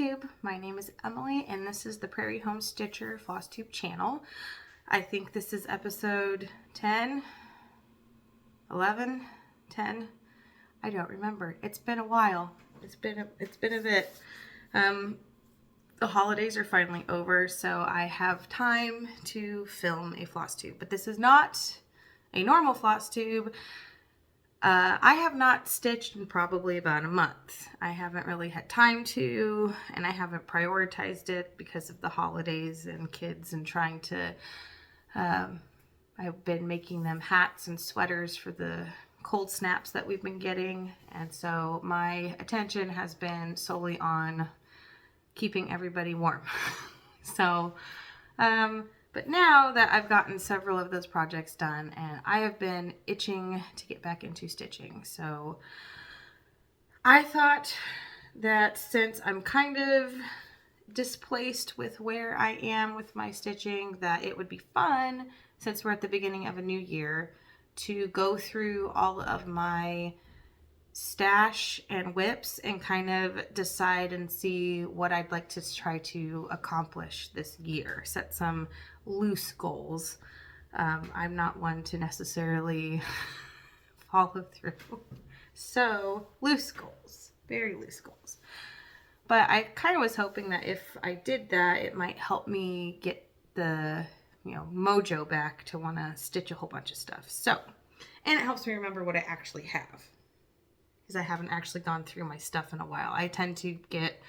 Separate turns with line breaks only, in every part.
YouTube. My name is Emily and this is the Prairie Home Stitcher Flosstube channel. I think this is episode 10, 11, 10. I don't remember. It's been a while. It's been a bit. The holidays are finally over, so I have time to film a floss tube. But this is not a normal floss tube. I have not stitched in probably about a month. I haven't really had time to, and I haven't prioritized it because of the holidays and kids and trying to, I've been making them hats and sweaters for the cold snaps that we've been getting. And so my attention has been solely on keeping everybody warm. So, but now that I've gotten several of those projects done and I have been itching to get back into stitching. So I thought that since I'm kind of displaced with where I am with my stitching, that it would be fun, since we're at the beginning of a new year, to go through all of my stash and WIPS and kind of decide and see what I'd like to try to accomplish this year. Set some loose goals. I'm not one to necessarily follow through. So loose goals, very loose goals. But I kind of was hoping that if I did that, it might help me get the, mojo back to want to stitch a whole bunch of stuff. So, and it helps me remember what I actually have, because I haven't actually gone through my stuff in a while. I tend to get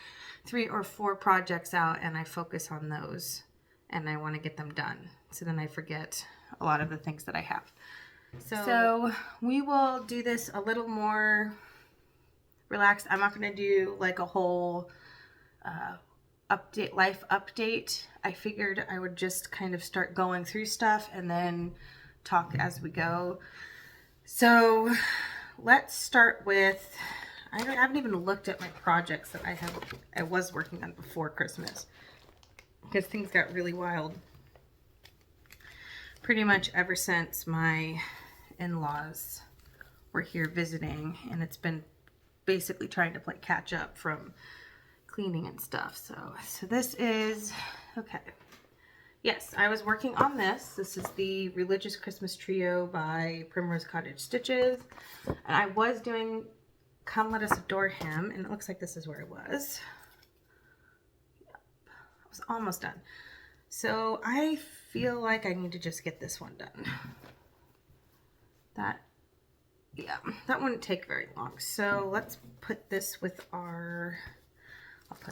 3 or 4 projects out and I focus on those and I want to get them done. So then I forget a lot of the things that I have. So we will do this a little more relaxed. I'm not going to do like a whole life update. I figured I would just kind of start going through stuff and then talk as we go. So let's start with, I haven't even looked at my projects that I was working on before Christmas, because things got really wild pretty much ever since my in-laws were here visiting, and it's been basically trying to play catch up from cleaning and stuff. So this is, okay. Yes, I was working on this. This is the Religious Christmas Trio by Primrose Cottage Stitches. And I was doing Come Let Us Adore Him, and it looks like this is where I was. Yep. I was almost done. So I feel like I need to just get this one done. That wouldn't take very long. So let's put this with our,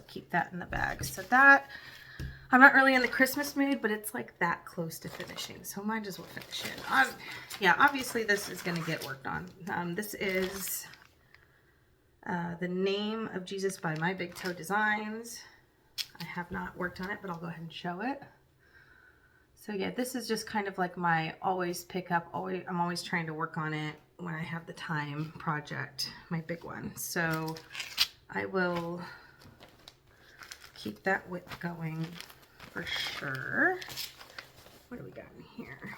keep that in the bag. So that, I'm not really in the Christmas mood, but it's like that close to finishing, so might as well finish it. Yeah, obviously this is going to get worked on. This is The Name of Jesus by My Big Toe Designs. I have not worked on it, but I'll go ahead and show it. So yeah, this is just kind of like my always pick up, I'm always trying to work on it when I have the time project, my big one. So I will keep that width going for sure. What do we got in here?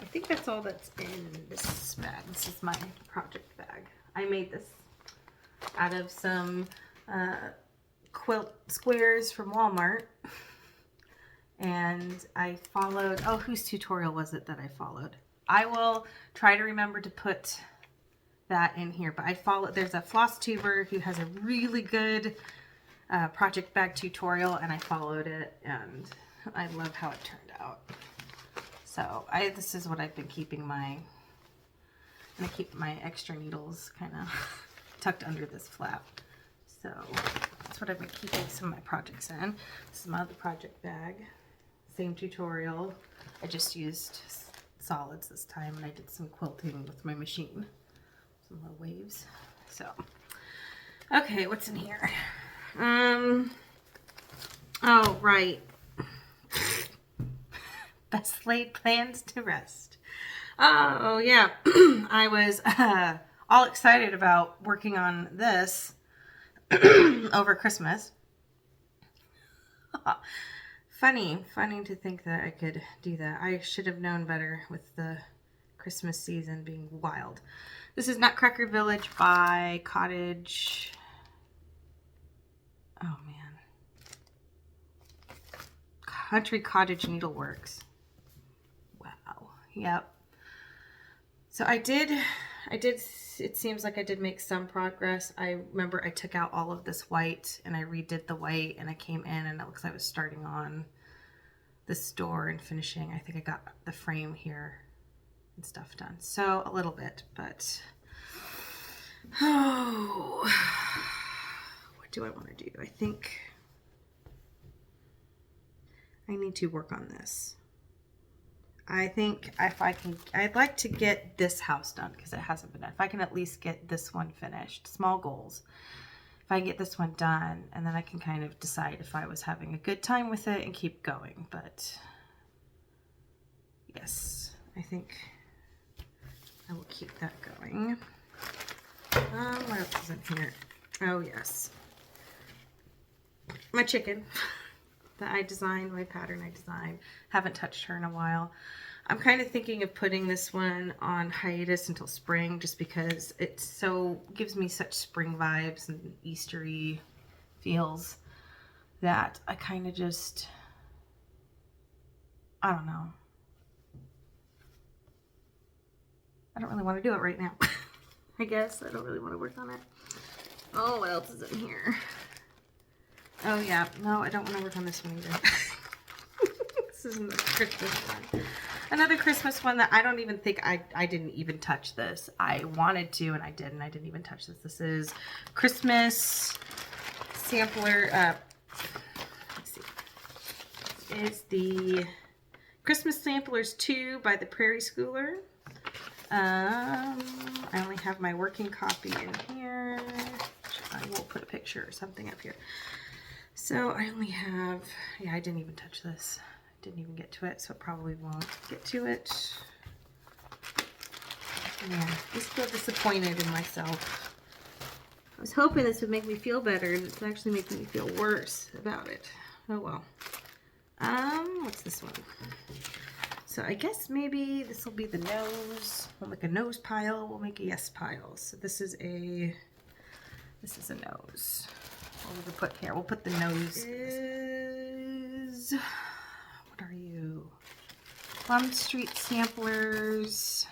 I think that's all that's in this bag. This is my project bag. I made this out of some quilt squares from Walmart. And I followed, whose tutorial was it that I followed? I will try to remember to put that in here, but I followed, there's a Flosstuber who has a really good project bag tutorial, and I followed it, and I love how it turned out. So this is what I've been keeping I keep my extra needles kind of tucked under this flap. So that's what I've been keeping some of my projects in. This is my other project bag. Same tutorial. I just used solids this time, and I did some quilting with my machine. Some little waves. So, okay, what's in here? Oh, right. Best laid plans to rest. Oh, yeah. I was all excited about working on this over Christmas. Funny to think that I could do that. I should have known better with the Christmas season being wild. This is Nutcracker Village by Cottage. Oh man. Country Cottage Needleworks. Wow. Yep. So I did, it seems like I did make some progress. I remember I took out all of this white and I redid the white, and I came in and it looks like I was starting on this door and finishing. I think I got the frame here and stuff done. So a little bit, but oh, what do I want to do? I think I need to work on this. I think if I can, I'd like to get this house done because it hasn't been done. If I can at least get this one finished, small goals. If I get this one done, and then I can kind of decide if I was having a good time with it and keep going. But yes, I think I will keep that going. What else is in here? Oh yes, my chicken that I designed, my pattern I designed. Haven't touched her in a while. I'm kind of thinking of putting this one on hiatus until spring, just because it gives me such spring vibes and Eastery feels that I kind of just, I don't know. I don't really want to do it right now. I guess I don't really want to work on it. Oh, what else is in here? Oh yeah, no, I don't want to work on this one either. This is another Christmas one. Another Christmas one that I don't even think I didn't even touch this. I wanted to and I didn't. I didn't even touch this. This is Christmas sampler. Let's see. It's the Christmas Samplers 2 by the Prairie Schooler. I only have my working copy in here. I will put a picture or something up here. So I only have, yeah, I didn't even touch this. I didn't even get to it, so it probably won't get to it. Yeah, I just feel disappointed in myself. I was hoping this would make me feel better, and it's actually making me feel worse about it. Oh well. What's this one? So I guess maybe this will be the nose. We'll make a nose pile. We'll make a yes pile. So this is a nose. What will we put here? We'll put the nose. What are you? Plum Street Samplers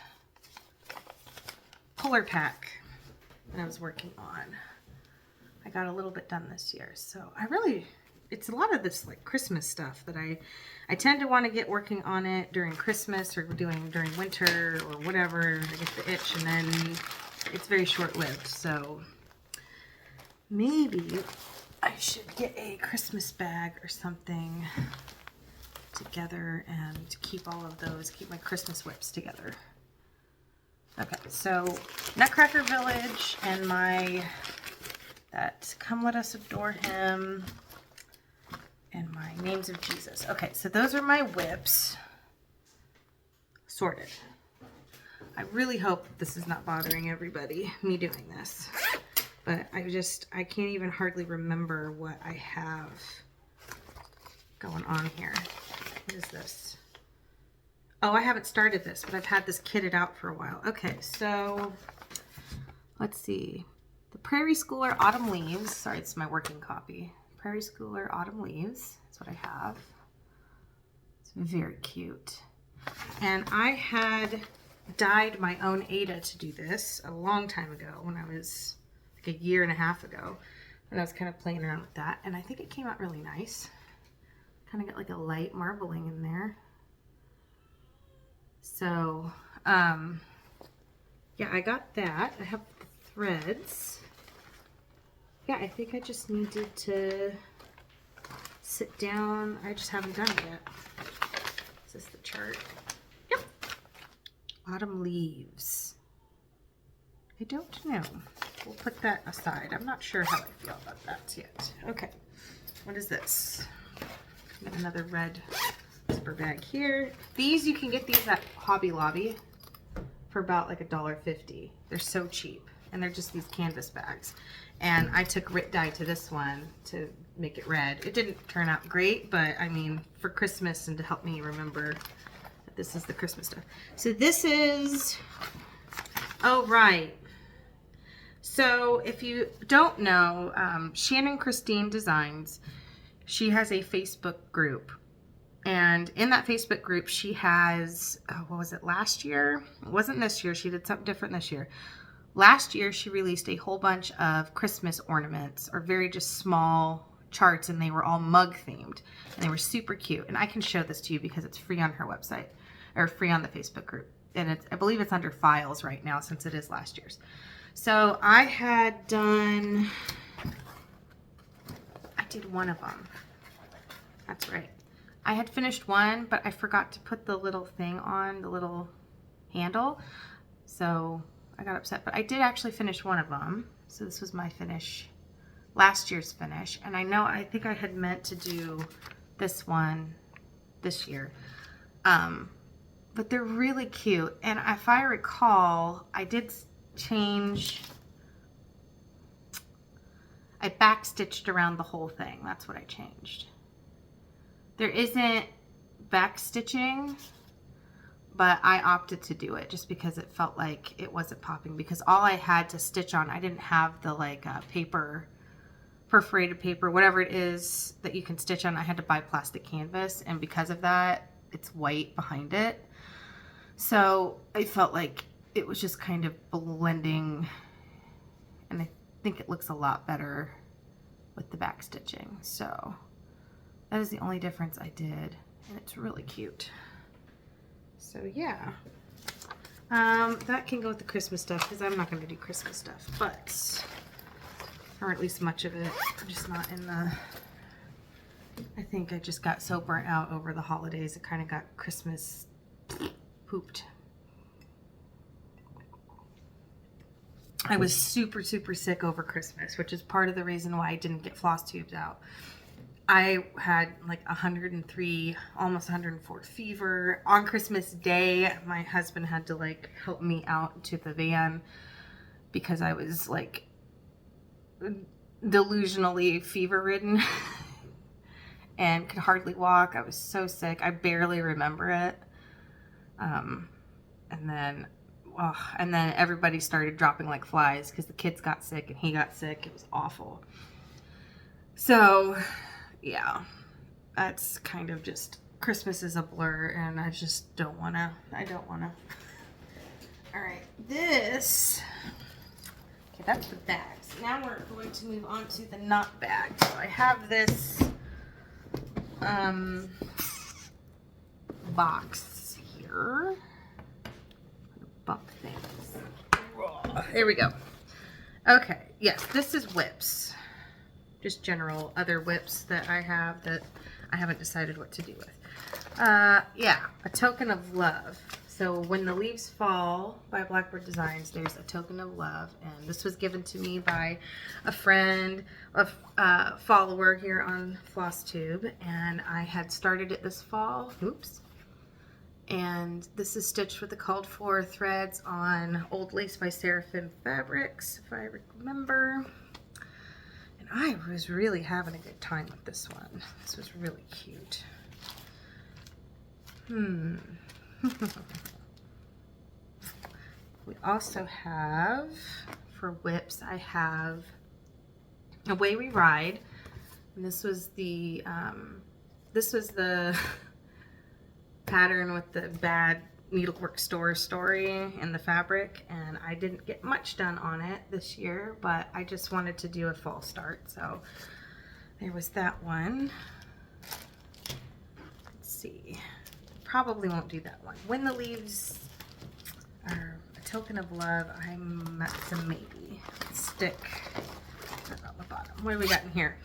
Puller Pack that I was working on. I got a little bit done this year, so it's a lot of this like Christmas stuff that I tend to want to get working on it during Christmas or doing during winter or whatever. I get the itch, and then it's very short-lived. So maybe I should get a Christmas bag or something together and keep all of those, keep my Christmas WIPS together. Okay, so Nutcracker Village and that Come Let Us Adore Him and my Names of Jesus. Okay, so those are my WIPS sorted. I really hope this is not bothering everybody, me doing this. But I can't even hardly remember what I have going on here. What is this? Oh, I haven't started this, but I've had this kitted out for a while. Okay, so let's see. The Prairie Schooler Autumn Leaves. Sorry, it's my working copy. Prairie Schooler Autumn Leaves. That's what I have. It's very cute. And I had dyed my own Aida to do this a long time ago, when I was like a year and a half ago, and I was kind of playing around with that, and I think it came out really nice. Kind of got like a light marbling in there. So yeah, I got that. I have the threads. Yeah, I think I just needed to sit down. I just haven't done it yet. Is this the chart? Yep. Autumn Leaves. I don't know. We'll put that aside. I'm not sure how I feel about that yet. Okay. What is this? Another red zipper bag here. These, you can get these at Hobby Lobby for about like $1.50. They're so cheap. And they're just these canvas bags. And I took Rit dye to this one to make it red. It didn't turn out great, but I mean, for Christmas and to help me remember that this is the Christmas stuff. So this is, oh right. So if you don't know, Shannon Christine Designs, she has a Facebook group And in that Facebook group, she has, what was it, last year? It wasn't this year. She did something different this year. Last year, she released a whole bunch of Christmas ornaments, or very just small charts, and they were all mug themed. And they were super cute. And I can show this to you because it's free on her website, or free on the Facebook group. And it's, I believe it's under files right now since it is last year's. So I had done, I did one of them. That's right. I had finished one, but I forgot to put the little thing on, the little handle. So I got upset, but I did actually finish one of them. So this was my finish, last year's finish. And I think I had meant to do this one this year. But they're really cute. And if I recall, I did change, I backstitched around the whole thing. That's what I changed. There isn't backstitching, but I opted to do it just because it felt like it wasn't popping, because all I had to stitch on, I didn't have the like paper, perforated paper, whatever it is that you can stitch on. I had to buy plastic canvas, and because of that, it's white behind it. So I felt like it was just kind of blending, and I think it looks a lot better with the back stitching. So that is the only difference I did, and it's really cute. So yeah, that can go with the Christmas stuff, because I'm not going to do Christmas stuff, but, or at least much of it. I'm just not in the, I think I just got so burnt out over the holidays, it kind of got Christmas pooped. I was super sick over Christmas, which is part of the reason why I didn't get floss tubes out. I had like 103, almost 104 fever. On Christmas Day, my husband had to like help me out to the van because I was like delusionally fever ridden and could hardly walk. I was so sick. I barely remember it. And then everybody started dropping like flies because the kids got sick and he got sick. It was awful. So yeah, that's kind of just, Christmas is a blur, and I just don't want to, All right, this, okay, that's the bags. Now we're going to move on to the knot bag. So I have this box here. Bump things. There we go. Okay, yes, this is WIPS. Just general other WIPS that I have that I haven't decided what to do with. Yeah, a token of love. So when the leaves fall by Blackbird Designs, there's a token of love, and this was given to me by a friend, a follower here on Flosstube, and I had started it this fall. Oops. And this is stitched with the called for threads on Old Lace by Seraphim Fabrics, if I remember. And I was really having a good time with this one. This was really cute. We also have, for WIPS, I have Away We Ride. And this was the pattern with the bad needlework store story and the fabric, and I didn't get much done on it this year, but I just wanted to do a fall start, so there was that one. Let's see, probably won't do that one. When the Leaves are a token of love, that's a maybe. Stick that on the bottom. What do we got in here?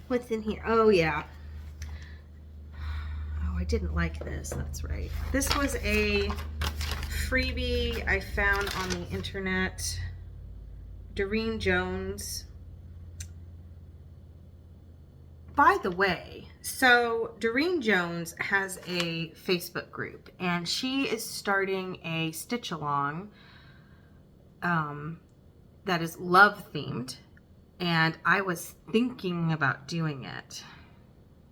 What's in here? Oh yeah, I didn't like this, that's right. This was a freebie I found on the internet. Doreen Jones. By the way, so Doreen Jones has a Facebook group, and she is starting a stitch along that is love themed, and I was thinking about doing it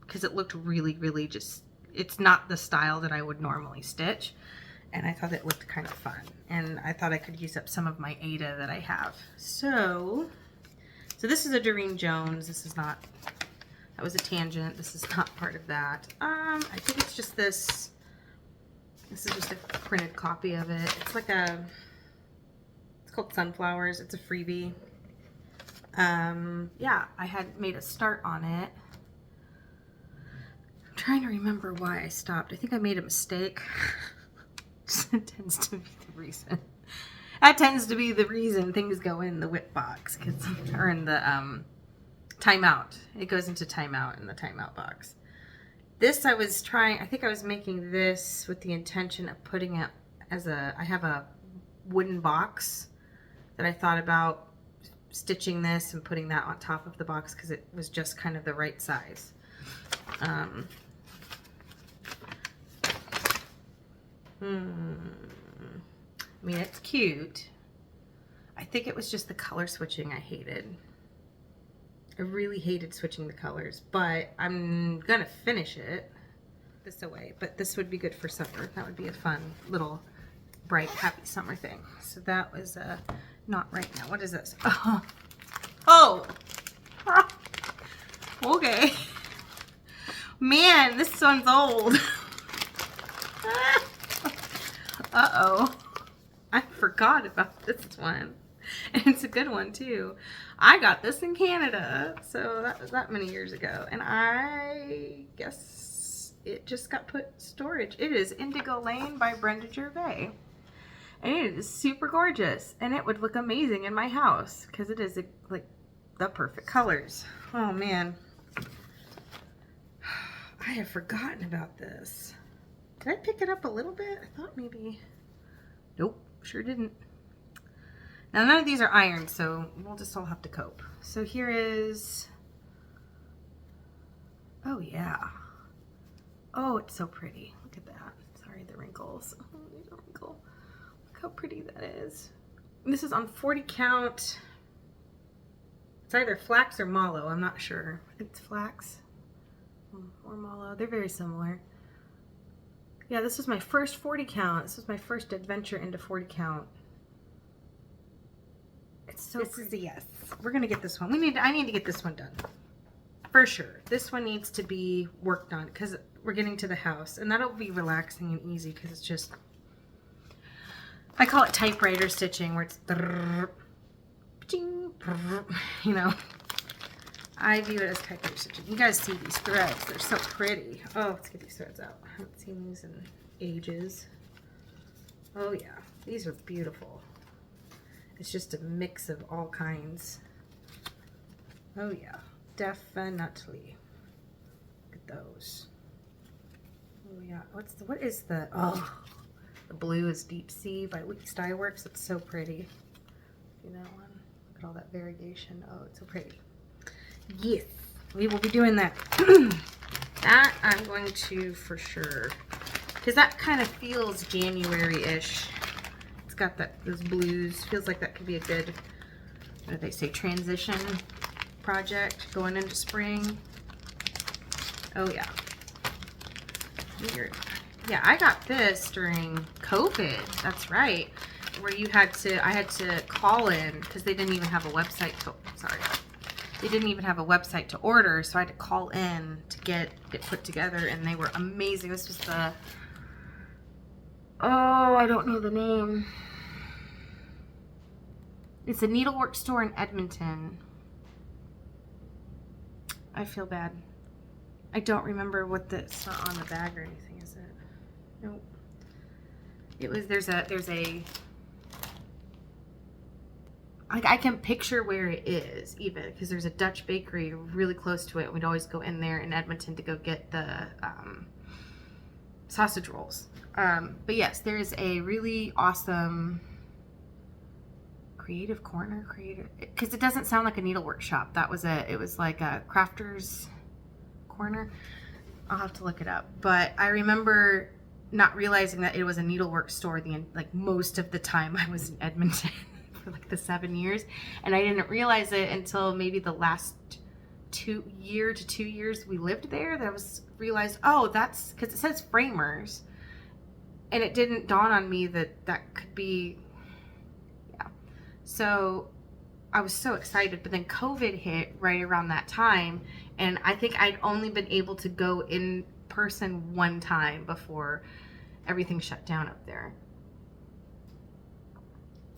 because it looked really just, it's not the style that I would normally stitch, and I thought it looked kind of fun, and I thought I could use up some of my Aida that I have. So this is a Doreen Jones. This is not That was a tangent. This is not part of that. I think it's just this. This is just a printed copy of it. It's like a, it's called Sunflowers. It's a freebie. Yeah, I had made a start on it. I'm trying to remember why I stopped. I think I made a mistake. That tends to be the reason. That tends to be the reason things go in the WIP box, or in the timeout. It goes into timeout in the timeout box. This I was trying, I think I was making this with the intention of putting it as a, I have a wooden box that I thought about stitching this and putting that on top of the box because it was just kind of the right size. I mean, it's cute. I think it was just the color switching I hated. I really hated switching the colors, but I'm gonna finish it this away. But this would be good for summer. That would be a fun little bright, happy summer thing. So that was not right now. What is this? Oh, okay. Man, this one's old. Uh-oh. I forgot about this one. And it's a good one too. I got this in Canada, so that was that many years ago. And I guess it just got put storage. It is Indigo Lane by Brenda Gervais. And it is super gorgeous. And it would look amazing in my house because it is like the perfect colors. Oh man. I have forgotten about this. Did I pick it up a little bit? I thought maybe. Nope, sure didn't. Now none of these are ironed, so we'll just all have to cope. So here is, oh yeah. Oh, it's so pretty. Look at that. Sorry, the wrinkles. Oh, there's a wrinkle. Look how pretty that is. And this is on 40 count. It's either flax or mallow, I'm not sure. I think it's flax or mallow. They're very similar. Yeah, this was my first 40 count. This was my first adventure into 40 count. It's so pretty. This is a yes. We're gonna get this one. I need to get this one done. For sure. This one needs to be worked on because we're getting to the house. And that'll be relaxing and easy because it's just, I call it typewriter stitching, where it's, you know. I view it as typewriter stitching. You guys see these threads. They're so pretty. Oh, let's get these threads out. I haven't seen these in ages. Oh yeah, these are beautiful. It's just a mix of all kinds. Oh yeah, definitely. Look at those. Oh yeah, what is the, oh, the blue is Deep Sea by WIPS Dye Works. It's so pretty. See that one? Look at all that variegation. Oh, it's so pretty. Yes, we will be doing that. That I'm going to for sure, because that kind of feels January-ish. It's got those blues. Feels like that could be a good, what do they say, transition project going into spring. Oh yeah. Weird. Yeah, I got this during COVID. That's right. Where I had to call in because they didn't even have a website. Sorry. They didn't even have a website to order, so I had to call in to get it put together, and they were amazing. This was the, oh, I don't know the name. It's a needlework store in Edmonton. I feel bad. I don't remember what it's not on the bag or anything, is it? Nope. It was, there's a, like, I can picture where it is even because there's a Dutch bakery really close to it. We'd always go in there in Edmonton to go get the sausage rolls. But yes, there is a really awesome creative corner, because it doesn't sound like a needlework shop. It was like a crafter's corner. I'll have to look it up. But I remember not realizing that it was a needlework store like most of the time I was in Edmonton. For like the 7 years, and I didn't realize it until maybe the last 2 years we lived there that I realized, oh, that's because it says framers, and it didn't dawn on me that could be, yeah. So I was so excited, but then COVID hit right around that time, and I think I'd only been able to go in person one time before everything shut down up there.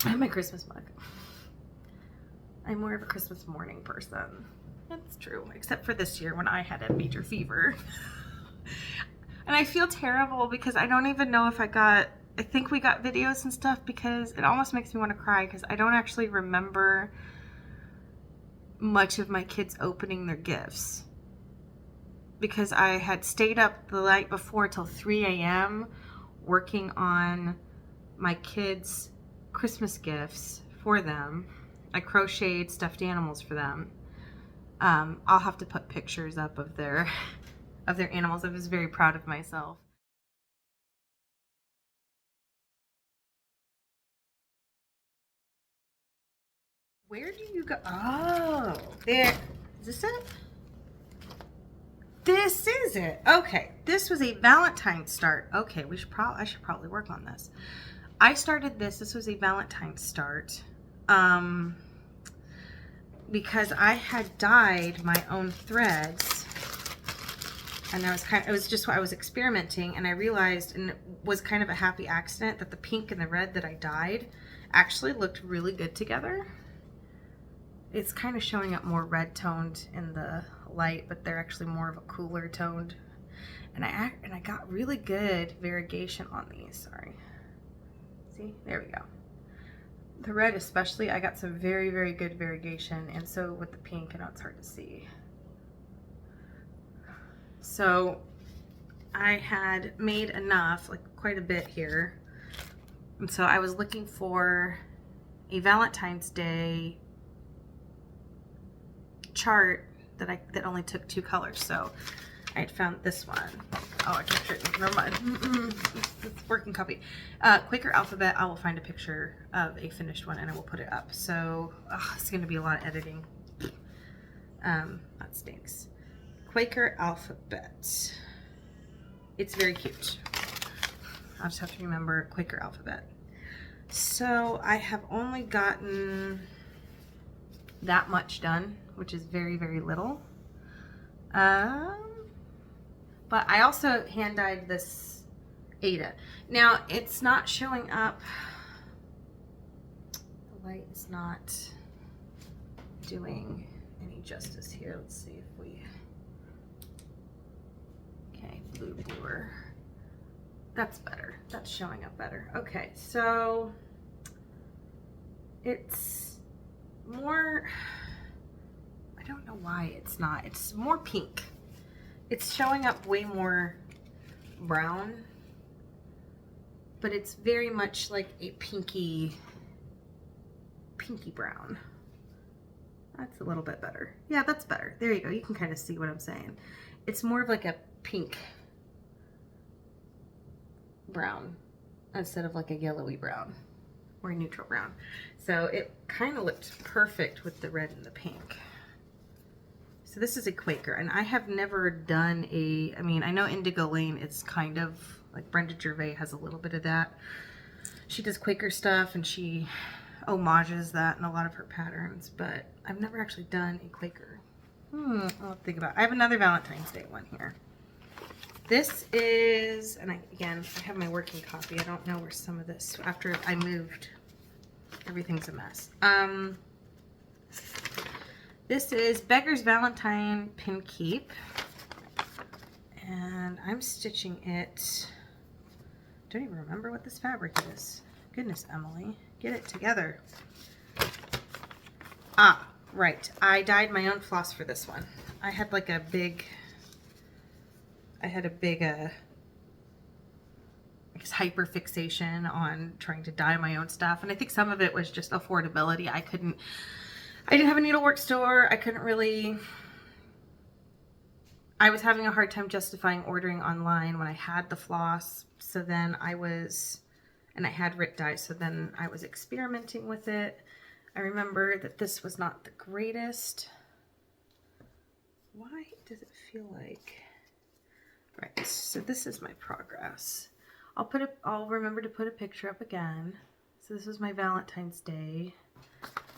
I have my Christmas mug. I'm more of a Christmas morning person. That's true, except for this year when I had a major fever. And I feel terrible because I don't even know if I think we got videos and stuff, because it almost makes me want to cry because I don't actually remember much of my kids opening their gifts. Because I had stayed up the night before till 3 a.m. working on my kids' Christmas gifts for them. I crocheted stuffed animals for them. I'll have to put pictures up of their animals. I was very proud of myself. Where do you go? Oh, there. Is this it? This is it. Okay, this was a Valentine start. Okay, I should probably work on this. I started this. This was a Valentine start. Because I had dyed my own threads, and it was just what I was experimenting, and I realized, and it was kind of a happy accident, that the pink and the red that I dyed actually looked really good together. It's kind of showing up more red toned in the light, but they're actually more of a cooler toned. And I got really good variegation on these. Sorry. See, there we go. The red especially, I got some very, very good variegation, and so with the pink, I know it's hard to see. So I had made enough, like quite a bit here, and so I was looking for a Valentine's Day chart that only took 2 colors. So I had found this one. Oh, I captured it. Never mind. It's working copy. Quaker Alphabet. I will find a picture of a finished one and I will put it up. So it's going to be a lot of editing. That stinks. Quaker Alphabet. It's very cute. I'll just have to remember Quaker Alphabet. So I have only gotten that much done, which is very, very little. But I also hand dyed this Aida. Now it's not showing up. The light is not doing any justice here. Let's see if we. Okay, bluer. That's better. That's showing up better. Okay, so it's more. I don't know why it's not. It's more pink. It's showing up way more brown, but it's very much like a pinky brown. That's a little bit better. Yeah, that's better. There you go. You can kind of see what I'm saying. It's more of like a pink brown instead of like a yellowy brown or a neutral brown. So it kind of looked perfect with the red and the pink. So this is a Quaker, and I have never done I mean, I know Indigo Lane, it's kind of like Brenda Gervais has a little bit of that. She does Quaker stuff and she homages that in a lot of her patterns, but I've never actually done a Quaker. I'll think about it. I have another Valentine's Day one here. This is, and I have my working copy. I don't know where some of this, after I moved, everything's a mess. This is Beggar's Valentine Pin Keep, and I'm stitching it. Don't even remember what this fabric is. Goodness, Emily, get it together. Ah, right. I dyed my own floss for this one. I had like a big, I guess, hyper fixation on trying to dye my own stuff, and I think some of it was just affordability. I didn't have a needlework store. I couldn't really, I was having a hard time justifying ordering online when I had the floss. So then I had Rit dye. So then I was experimenting with it. I remember that this was not the greatest. Why does it feel like, right, so this is my progress. I'll remember to put a picture up again. So this was my Valentine's Day.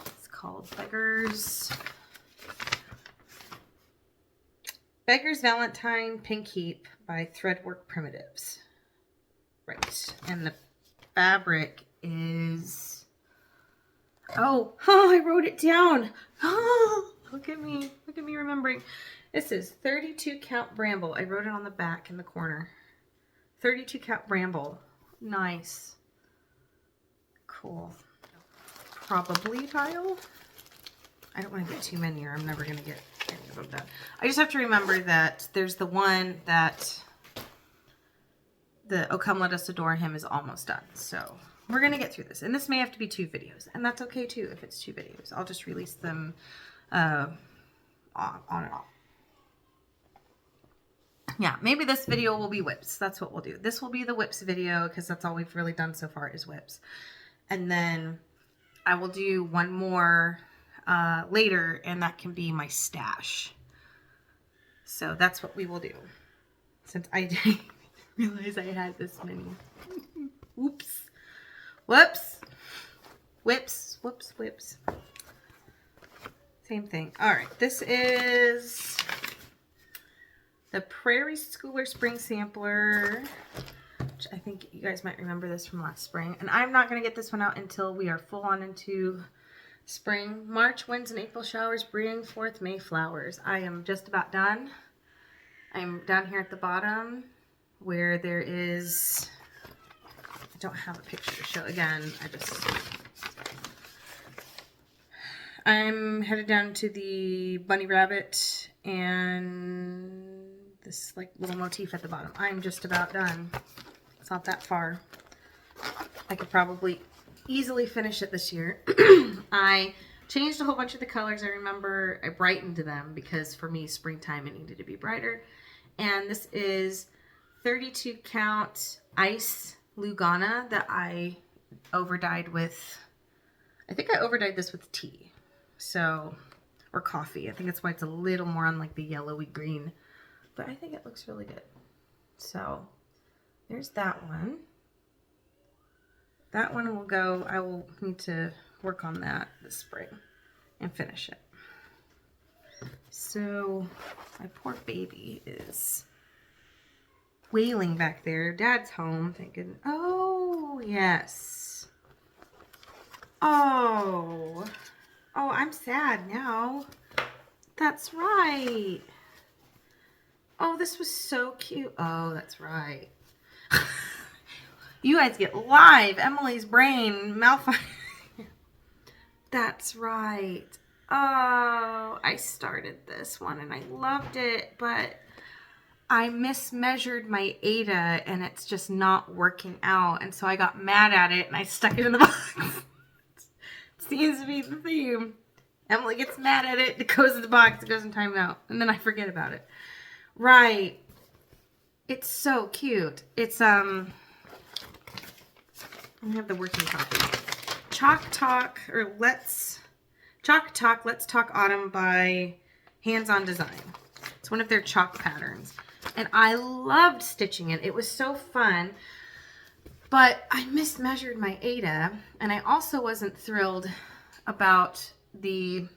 It's called? Beggar's Valentine Pink Heap by Threadwork Primitives. Right. And the fabric is... Oh, I wrote it down. Oh, look at me remembering. This is 32 count bramble. I wrote it on the back in the corner. 32 count bramble. Nice. Cool. Probably tile. I don't want to get too many or I'm never going to get any of them done. I just have to remember that there's the one that the Oh Come Let Us Adore Him is almost done. So we're going to get through this. And this may have to be 2 videos. And that's okay too if it's 2 videos. I'll just release them on and off. Yeah, maybe this video will be WIPS. That's what we'll do. This will be the WIPS video because that's all we've really done so far is WIPS. And then I will do one more later, and that can be my stash. So that's what we will do. Since I didn't realize I had this many. Oops. Whoops. WIPS. Whoops. WIPS. Same thing. All right. This is the Prairie Schooler Spring Sampler. Which I think you guys might remember this from last spring. And I'm not going to get this one out until we are full on into spring. March winds and April showers bring forth May flowers. I am just about done. I'm down here at the bottom where there is, I don't have a picture to show again. I'm headed down to the bunny rabbit and this like little motif at the bottom. I'm just about done. It's not that far. I could probably easily finish it this year. I changed a whole bunch of the colors. I remember I brightened them because for me, springtime, it needed to be brighter. And this is 32 count ice Lugana that I overdyed with, I think I overdyed this with tea. So, or coffee. I think that's why it's a little more on like the yellowy green. But I think it looks really good. So, there's that one. That one will go, I will need to work on that this spring and finish it. So, my poor baby is wailing back there. Dad's home thinking, oh, yes. Oh, I'm sad now. That's right. Oh, this was so cute. Oh, that's right. You guys get live Emily's brain malfunction. That's right. Oh, I started this one and I loved it, but I mismeasured my aida and it's just not working out. And so I got mad at it and I stuck it in the box. It seems to be the theme. Emily gets mad at it, it goes in the box, it goes in timeout, and then I forget about it. Right. It's so cute. It's, I have the working copy. Chalk Talk, Let's Talk Autumn by Hands On Design. It's one of their chalk patterns. And I loved stitching it. It was so fun. But I mismeasured my aida. And I also wasn't thrilled about the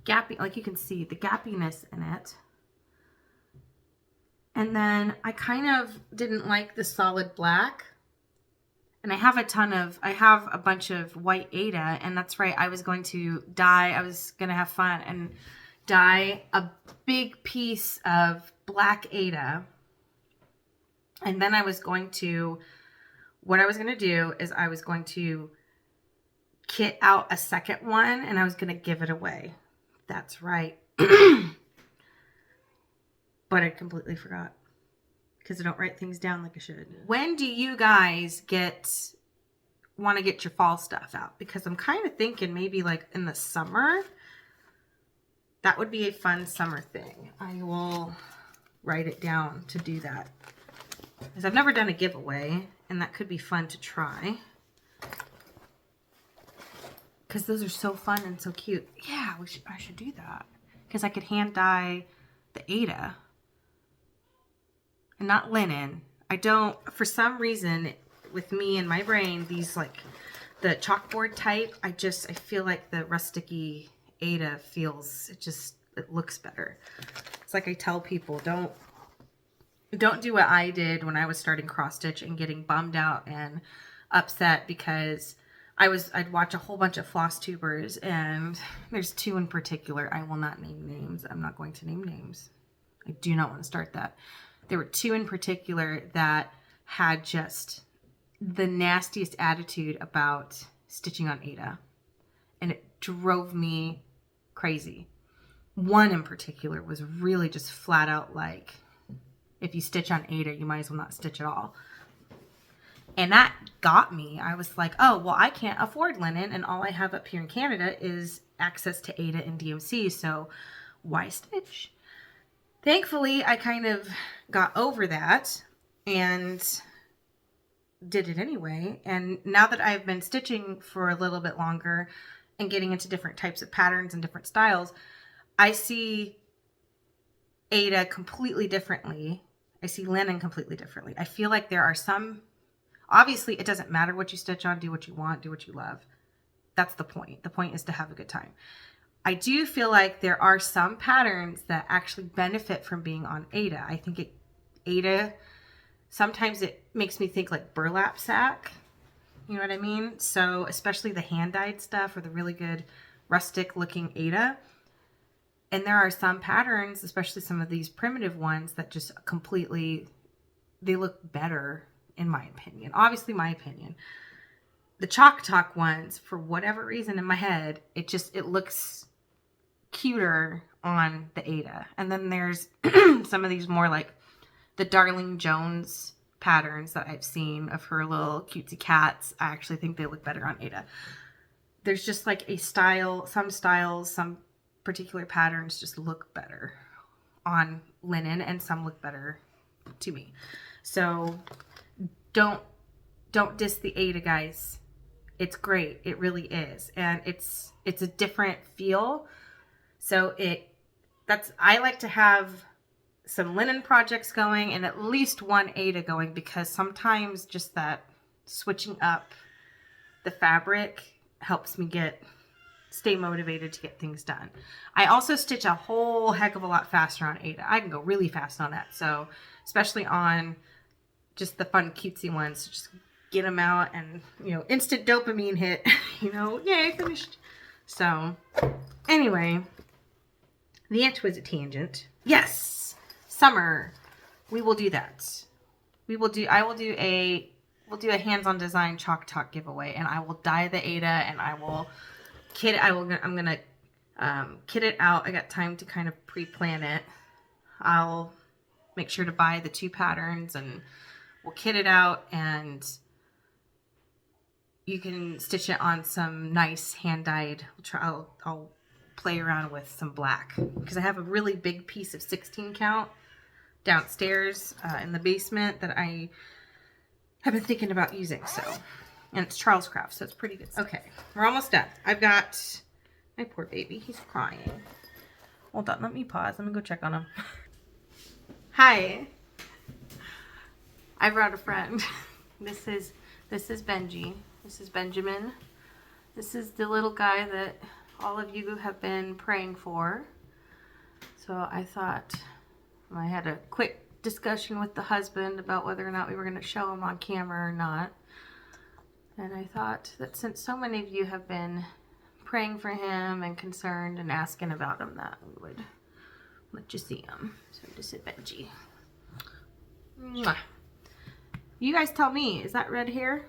gapping, like you can see, the gappiness in it. And then I kind of didn't like the solid black. And I have a bunch of white aida, and that's right, I was going to have fun and dye a big piece of black aida. And then what I was going to do is I was going to kit out a second one, and I was going to give it away. That's right. But I completely forgot. Because I don't write things down like I should. When do you guys want to get your fall stuff out? Because I'm kind of thinking maybe like in the summer. That would be a fun summer thing. I will write it down to do that. Because I've never done a giveaway. And that could be fun to try. Because those are so fun and so cute. Yeah, I should do that. Because I could hand dye the aida. And not linen. I don't, for some reason, with me and my brain, these like, the chalkboard type, I feel like the rusticy Aida feels, it looks better. It's like I tell people, don't do what I did when I was starting cross stitch and getting bummed out and upset because I'd watch a whole bunch of Flosstubers, and there's two in particular. I will not name names. I'm not going to name names. I do not want to start that. There were two in particular that had just the nastiest attitude about stitching on Aida, and it drove me crazy. One in particular was really just flat out like, if you stitch on Aida, you might as well not stitch at all. And that got me. I was like, oh, well, I can't afford linen, and all I have up here in Canada is access to Aida and DMC, so why stitch? Thankfully, I kind of got over that and did it anyway. And now that I've been stitching for a little bit longer and getting into different types of patterns and different styles, I see Aida completely differently. I see linen completely differently. I feel like there are some, obviously it doesn't matter what you stitch on, do what you want, do what you love. That's the point. The point is to have a good time. I do feel like there are some patterns that actually benefit from being on Aida. I think Aida, sometimes it makes me think like burlap sack. You know what I mean? So especially the hand-dyed stuff or the really good rustic looking Aida. And there are some patterns, especially some of these primitive ones, that just completely, they look better in my opinion. Obviously my opinion. The chalk talk ones, for whatever reason in my head, it looks cuter on the Aida. And then there's some of these more like the Darling Jones patterns that I've seen of her little cutesy cats. I actually think they look better on Aida. There's just like a style, some particular patterns just look better on linen, and some look better to me. So don't diss the Aida, guys. It's great. It really is. And it's a different feel. So I like to have some linen projects going and at least one Aida going, because sometimes just that switching up the fabric helps me stay motivated to get things done. I also stitch a whole heck of a lot faster on Aida. I can go really fast on that. So especially on just the fun cutesy ones, just get them out and, instant dopamine hit, yay, finished. So anyway, the answer was a tangent. Yes, summer. We will do that. We'll do a hands-on design chalk talk giveaway, and I will dye the Aida, and I will I'm gonna kit it out. I got time to kind of pre-plan it. I'll make sure to buy the two patterns, and we'll kit it out, and you can stitch it on some nice hand-dyed. I'll play around with some black, because I have a really big piece of 16 count downstairs in the basement that I have been thinking about using. So, and it's Charles Craft, so it's pretty good. Okay, we're almost done. I've got my poor baby. He's crying. Hold on, let me pause. Let me go check on him. Hi. I brought a friend. This is Benji. This is Benjamin. This is the little guy that all of you have been praying for. So I thought, I had a quick discussion with the husband about whether or not we were going to show him on camera or not. And I thought that since so many of you have been praying for him and concerned and asking about him, that we would let you see him. So this is Benji. Mwah. You guys tell me, is that red hair?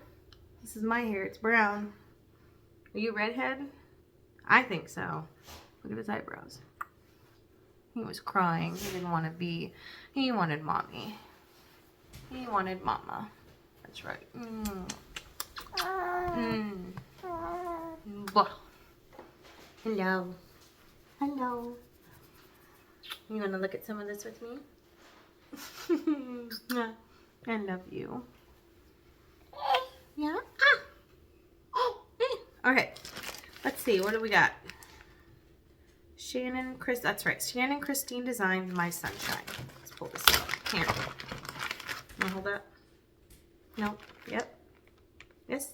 This is my hair, it's brown. Are you redhead? I think so. Look at his eyebrows. He was crying. He didn't want to be. He wanted mommy. He wanted mama. That's right. Hello. Hello. You want to look at some of this with me? I love you. Yeah. Okay. Let's see. What do we got? That's right. Shannon Christine designed My Sunshine. Let's pull this out. Here. Want to hold that? No. Yep. Yes.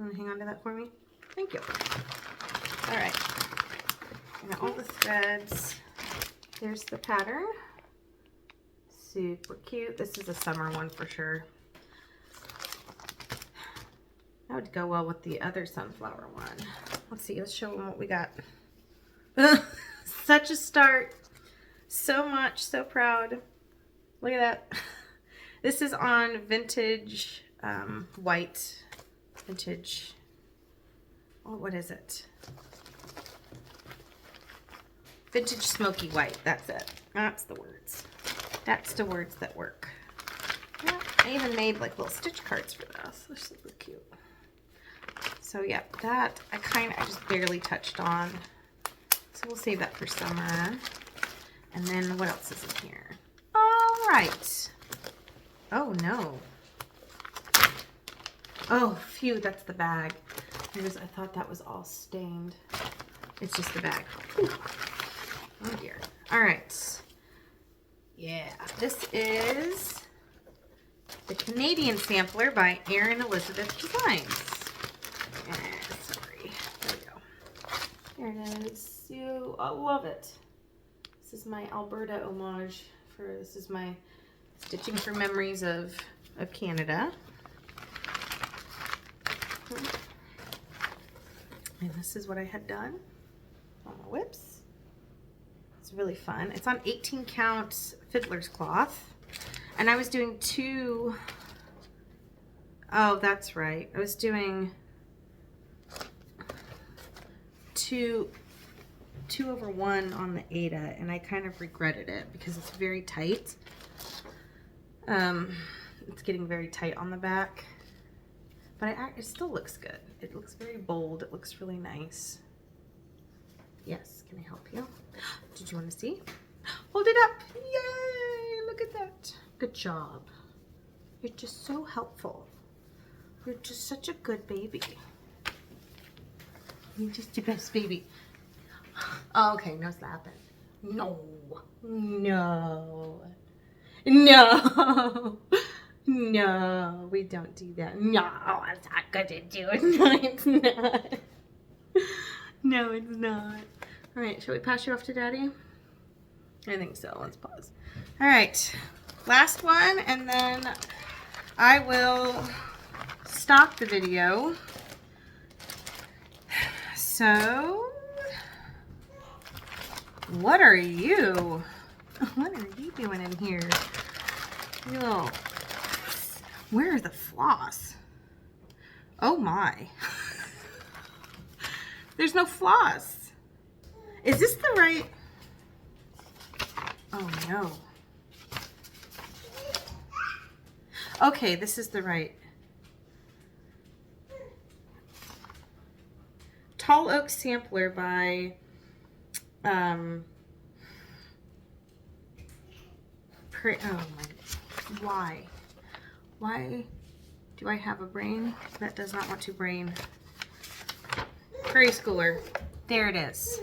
Want to hang on to that for me? Thank you. All right. Now all the threads. There's the pattern. Super cute. This is a summer one for sure. That would go well with the other sunflower one. Let's see. Let's show them what we got. Such a start. So much. So proud. Look at that. This is on vintage white. Vintage. Oh, what is it? Vintage smoky white. That's it. That's the words. That's the words that work. Yeah, I even made like little stitch cards for this. They're super cute. So yeah, that I just barely touched on. So we'll save that for summer. And then what else is in here? All right. Oh no. Oh, phew, that's the bag. I thought that was all stained. It's just the bag. Whew. Oh dear. All right. Yeah, this is the Canadian Sampler by Erin Elizabeth Designs. Sorry. There we go. There it is. I love it. This is my Alberta homage this is my Stitching for Memories of Canada. And this is what I had done on my WIPS. It's really fun. It's on 18 count fiddler's cloth. And I was doing oh, that's right. I was doing 2/1 on the Aida, and I kind of regretted it because it's very tight. It's getting very tight on the back, but it still looks good. It looks very bold. It looks really nice. Yes, can I help you? Did you want to see? Hold it up. Yay! Look at that. Good job. You're just so helpful. You're just such a good baby. You're just the best baby. Oh, okay, no slapping. No. No. No. No, we don't do that. No, it's not good to do it. No, it's not. No, it's not. All right, shall we pass you off to Daddy? I think so. Let's pause. All right, last one, and then I will stop the video. So, what are you? What are you doing in here? You little, where's the floss? Oh my. There's no floss. Is this the right? Oh no. Okay, this is the right. Tall Oak Sampler by oh my, why do I have a brain that does not want to brain? Prairie Schooler. There it is.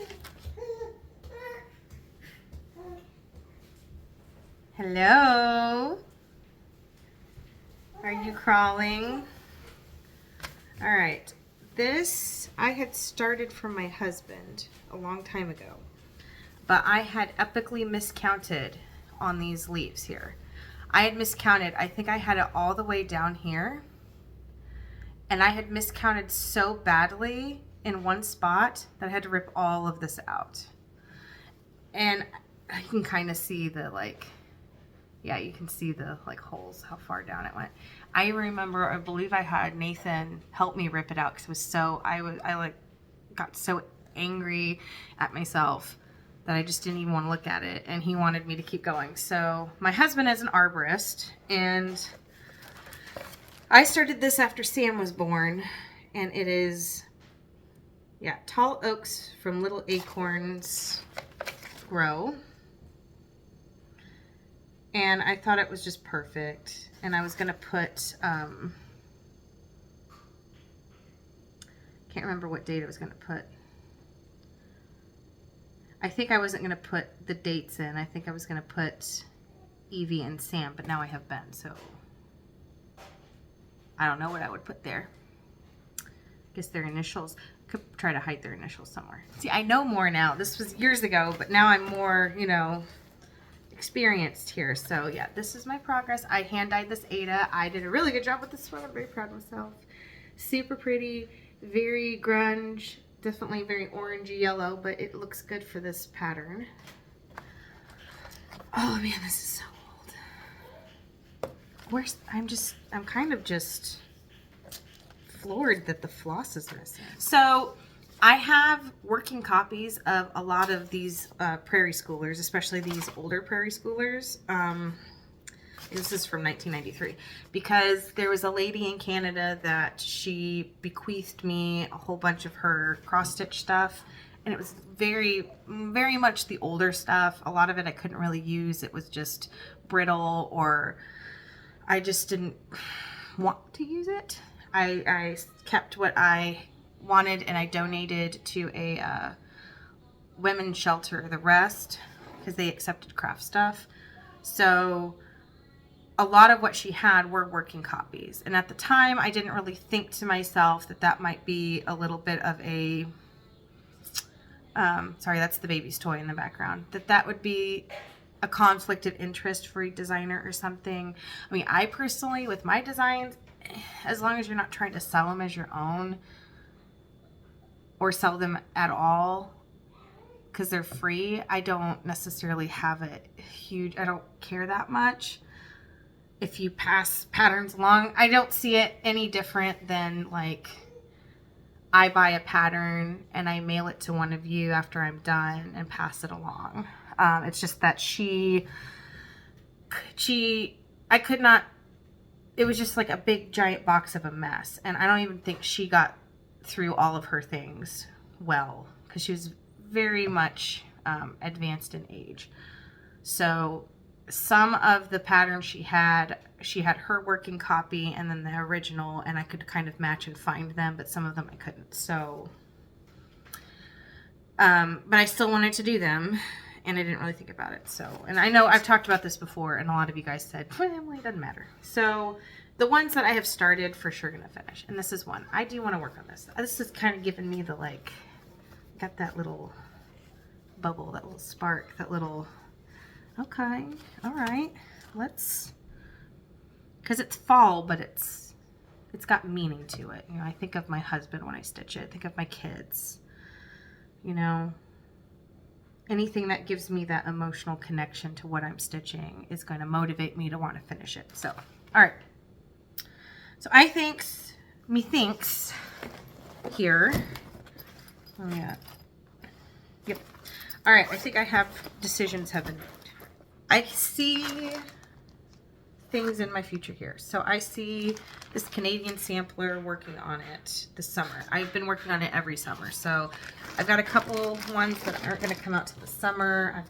Hello? Are you crawling? All right. This I had started from my husband a long time ago, but I had epically miscounted on these leaves here. I had miscounted. I think I had it all the way down here, and I had miscounted so badly in one spot that I had to rip all of this out. And you can kind of see the yeah, you can see the holes, how far down it went. I remember, I believe I had Nathan help me rip it out because it was so, I got so angry at myself that I just didn't even want to look at it, and he wanted me to keep going. So my husband is an arborist, and I started this after Sam was born, and it is, yeah, Tall Oaks from Little Acorns Grow. And I thought it was just perfect. And I was going to put, can't remember what date I was going to put. I think I wasn't going to put the dates in. I think I was going to put Evie and Sam, but now I have Ben, so I don't know what I would put there. guess their initials. Could try to hide their initials somewhere. See, I know more now. This was years ago, but now I'm more, you know, experienced here. So yeah, this is my progress. I hand dyed this Aida. I did a really good job with this one. I'm very proud of myself. Super pretty, very grunge, definitely very orangey yellow, but it looks good for this pattern. Oh man, this is so old. I'm kind of just floored that the floss is missing. So I have working copies of a lot of these Prairie schoolers, especially these older Prairie schoolers. This is from 1993, because there was a lady in Canada that she bequeathed me a whole bunch of her cross-stitch stuff, and it was very, very much the older stuff. A lot of it I couldn't really use. It was just brittle, or I just didn't want to use it. I kept what I wanted, and I donated to a women's shelter the rest, because they accepted craft stuff. So a lot of what she had were working copies, and at the time I didn't really think to myself that that might be a little bit of a sorry, that's the baby's toy in the background, that would be a conflict of interest for a designer or something. I mean, I personally, with my designs, as long as you're not trying to sell them as your own or sell them at all because they're free, I don't necessarily have a huge, I don't care that much. If you pass patterns along, I don't see it any different than like I buy a pattern and I mail it to one of you after I'm done and pass it along. It's just that I could not, it was just like a big giant box of a mess. And I don't even think she got through all of her things well, because she was very much advanced in age. So some of the patterns she had her working copy and then the original, and I could kind of match and find them, but some of them I couldn't. So, but I still wanted to do them, and I didn't really think about it. So, and I know I've talked about this before, and a lot of you guys said, well, Emily, it doesn't matter. So the ones that I have started, for sure gonna finish. And this is one. I do want to work on this. This is kind of giving me the, like, got that little bubble, that little spark, that little, okay, all right, let's, because it's fall, but it's got meaning to it. You know, I think of my husband when I stitch it. I think of my kids. You know, anything that gives me that emotional connection to what I'm stitching is going to motivate me to want to finish it. So, all right. So I thinks here. Oh yeah. Yep. All right. I think I have decisions have been made. I see things in my future here. So I see this Canadian sampler working on it this summer. I've been working on it every summer. So I've got a couple ones that aren't going to come out till the summer.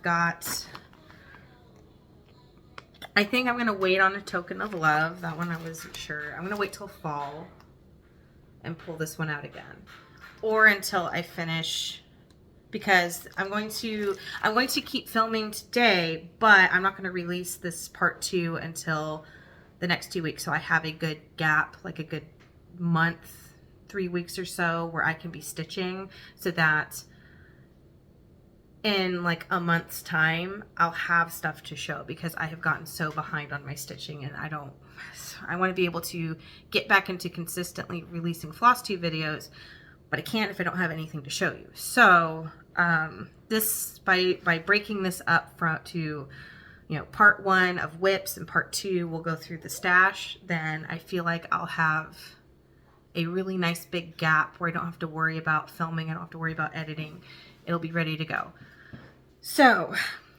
I think I'm going to wait on A Token of Love. That one I wasn't sure. I'm going to wait till fall and pull this one out again. Or until I finish, because I'm going to keep filming today, but I'm not going to release this part 2 until the next 2 weeks. So I have a good gap, like a good month, 3 weeks or so, where I can be stitching, so that in like a month's time, I'll have stuff to show, because I have gotten so behind on my stitching, and I want to be able to get back into consistently releasing Flosstube videos, but I can't if I don't have anything to show you. So this, by breaking this up to, you know, part 1 of WIPS and part 2 we'll go through the stash, then I feel like I'll have a really nice big gap where I don't have to worry about filming, I don't have to worry about editing. It'll be ready to go. So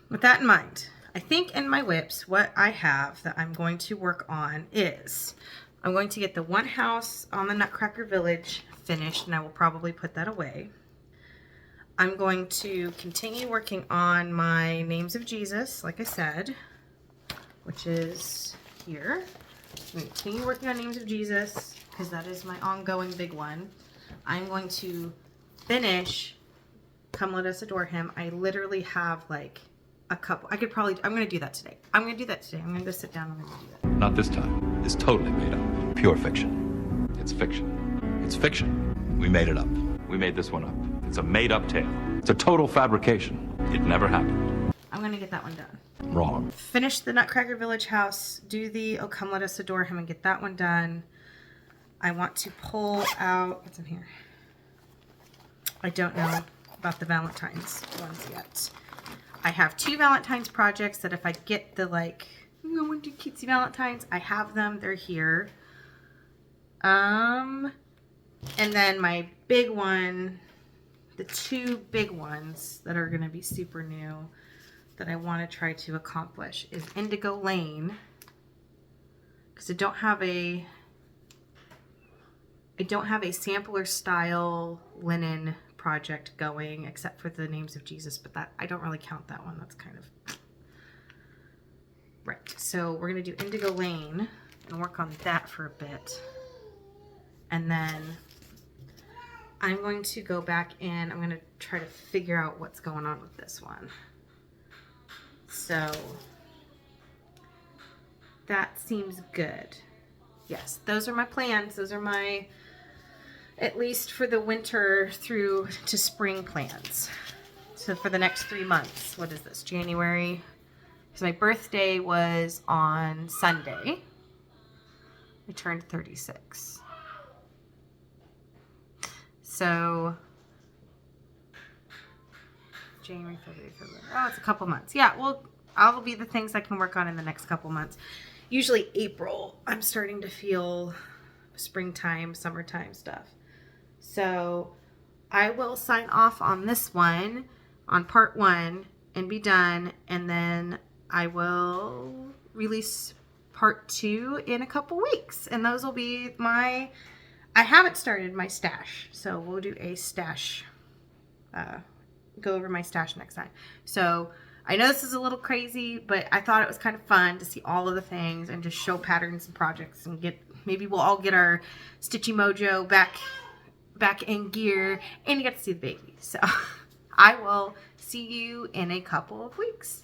with that in mind, I think in my WIPS, what I have that I'm going to work on is I'm going to get the one house on the Nutcracker Village finished, and I will probably put that away. I'm going to continue working on my Names of Jesus, like I said, which is here. I'm going to continue working on Names of Jesus, because that is my ongoing big one. I'm going to finish Come Let Us Adore Him. I literally have like a couple. I'm going to do that today. I'm going to go sit down and I'm going to do that.
Not this time. It's totally made up. Pure fiction. It's fiction. It's fiction. We made it up. We made this one up. It's a made-up tale. It's a total fabrication. It never happened.
I'm gonna get that one done.
Wrong.
Finish the Nutcracker Village house, do the Oh Come Let Us Adore Him, and get that one done. I want to pull out, what's in here? I don't know about the Valentine's ones yet. I have 2 Valentine's projects that if I get the like, I want to do cutesy Valentines, I have them, they're here. And then my big one, the 2 big ones that are gonna be super new that I want to try to accomplish is Indigo Lane, because I don't have a sampler style linen project going except for the Names of Jesus, but that I don't really count that one. That's kind of right. So we're gonna do Indigo Lane and work on that for a bit, and then I'm going to go back in. I'm gonna try to figure out what's going on with this one. So that seems good. Yes, those are my plans. Those are my, at least for the winter through to spring plans. So for the next 3 months, what is this, January? Because my birthday was on Sunday. I turned 36. So January, February. Oh, it's a couple months. Yeah, well, I'll be the things I can work on in the next couple months. Usually April, I'm starting to feel springtime, summertime stuff. So I will sign off on this one, on part 1, and be done. And then I will release part 2 in a couple weeks. And those will be my, I haven't started my stash. So we'll do a stash, go over my stash next time. So I know this is a little crazy, but I thought it was kind of fun to see all of the things and just show patterns and projects and get, maybe we'll all get our Stitchy Mojo back in gear and you get to see the baby. So I will see you in a couple of weeks.